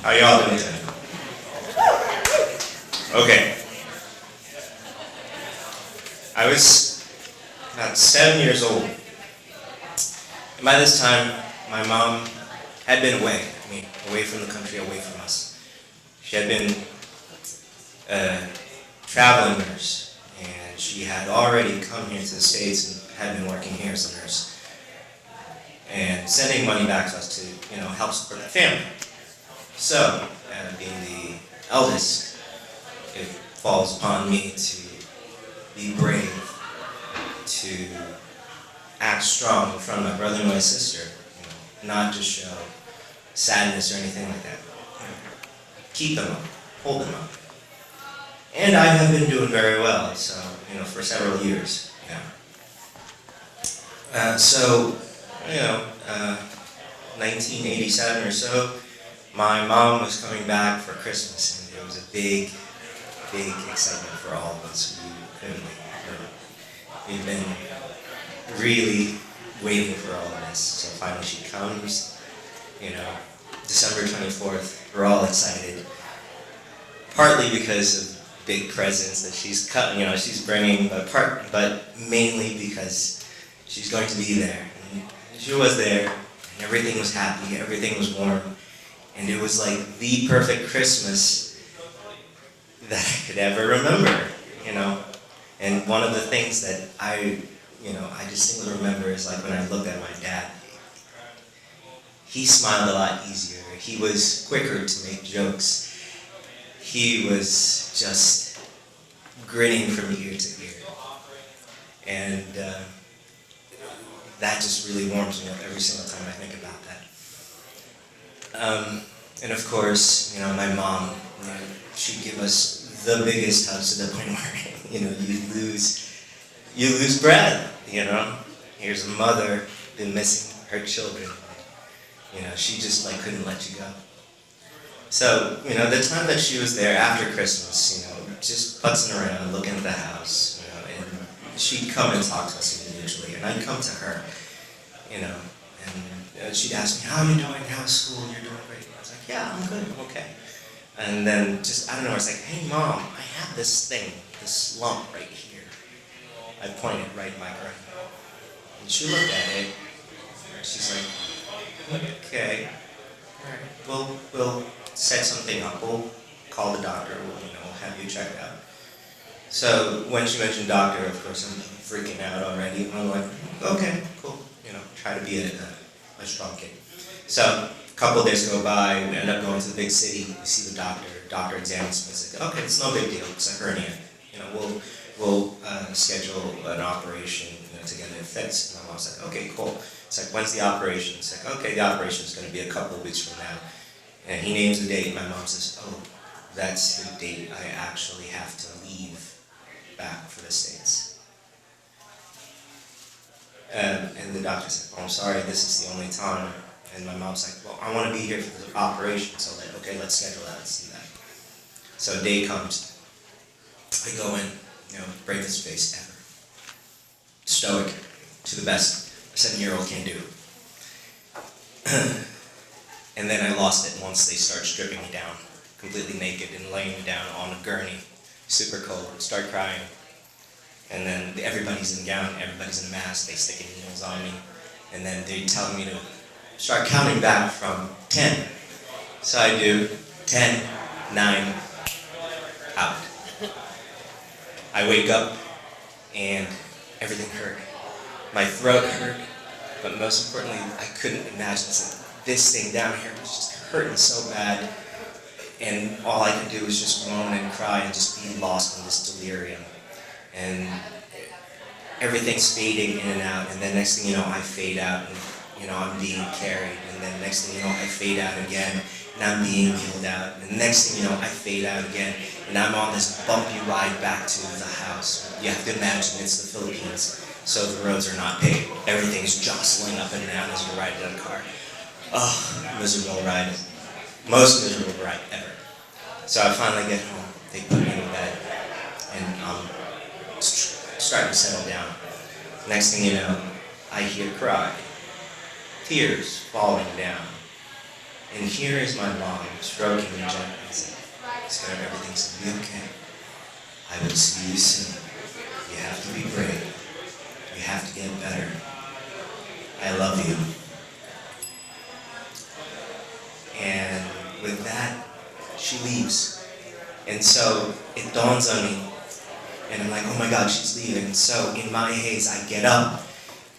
How y'all doing today? Okay. I was about 7 years old. And by this time, my mom had been away. Away from the country, away from us. She had been a traveling nurse, and she had already come here to the States and had been working here as a nurse. And sending money back to us to, help support the family. So, being the eldest, it falls upon me to be brave, to act strong in front of my brother and my sister, not just show sadness or anything like that. Keep them up, hold them up. And I have been doing very well, so, for several years now. 1987 or so, my mom was coming back for Christmas, and it was a big, big excitement for all of us. We've been really waiting for all of this. So finally she comes, December 24th, we're all excited. Partly because of big presents that she's bringing, but mainly because she's going to be there. And she was there, and everything was happy, everything was warm, and it was like the perfect Christmas that I could ever remember, And one of the things that I distinctly remember is like when I looked at my dad. He smiled a lot easier. He was quicker to make jokes. He was just grinning from ear to ear. And that just really warms me up every single time I think about that. And of course, my mom, she'd give us the biggest hugs to the point where, you lose breath, Here's a mother been missing her children. She just couldn't let you go. So, the time that she was there after Christmas, just putzing around, looking at the house, and she'd come and talk to us individually, and I'd come to her, and she'd ask me, how are you doing? How's school? You're doing great. I was like, yeah, I'm good, I'm okay. And then just, I don't know, I was like, hey mom, I have this thing, this lump right here. I pointed right at my groin. And she looked at it, and she's like, okay, all right, we'll set something up, we'll call the doctor, we'll have you checked out. So when she mentioned doctor, of course I'm freaking out already. I'm like, okay, cool, try to be a strong kid. So a couple of days go by, we end up going to the big city, we see the doctor examines me, it's like, okay, it's no big deal, it's a hernia. We'll schedule an operation, to get it fixed. And my mom's like, okay, cool. It's like, when's the operation? It's like, okay, the operation's going to be a couple of weeks from now. And he names the date, and my mom says, oh, that's the date I actually have to leave back for the States. And the doctor said, oh, I'm sorry, this is the only time. And my mom's like, well, I want to be here for the operation, so okay, let's schedule that, let's do that. So a day comes, I go in, bravest face ever. Stoic, to the best a 7-year-old can do. And then I lost it once they start stripping me down, completely naked and laying me down on a gurney, super cold, start crying. And then everybody's in gown, everybody's in mask, they stick needles on me. And then they tell me to start counting back from 10. So I do 10, 9, out. I wake up and everything hurt. My throat hurt, but most importantly, I couldn't imagine this thing down here was just hurting so bad, and all I could do was just moan and cry and just be lost in this delirium. And everything's fading in and out, and then next thing you know, I fade out, and I'm being carried, and then next thing you know, I fade out again, and I'm being wheeled out, and the next thing you know, I fade out again, and I'm on this bumpy ride back to the house. You have to imagine it's the Philippines, so the roads are not paved. Everything's jostling up and down as you're riding in a car. Oh, miserable ride. Most miserable ride ever. So I finally get home, they put me in bed, and I'm starting to settle down. Next thing you know, I hear cry, tears falling down. And here is my mom stroking me gently and saying, "Scared everything's gonna be okay. I will see you soon. You have to be brave. You have to get better. I love you." And with that, she leaves. And so it dawns on me, and I'm like, oh my God, she's leaving. So in my haze, I get up,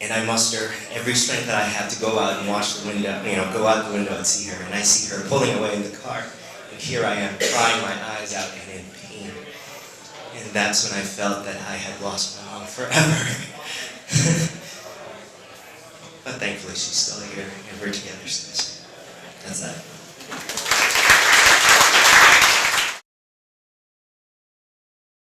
and I muster every strength that I have to go out and watch the window, go out the window and see her. And I see her pulling away in the car, and here I am, crying my eyes out and in pain. And that's when I felt that I had lost my mom forever. But thankfully, she's still here, and we're together since. That's that.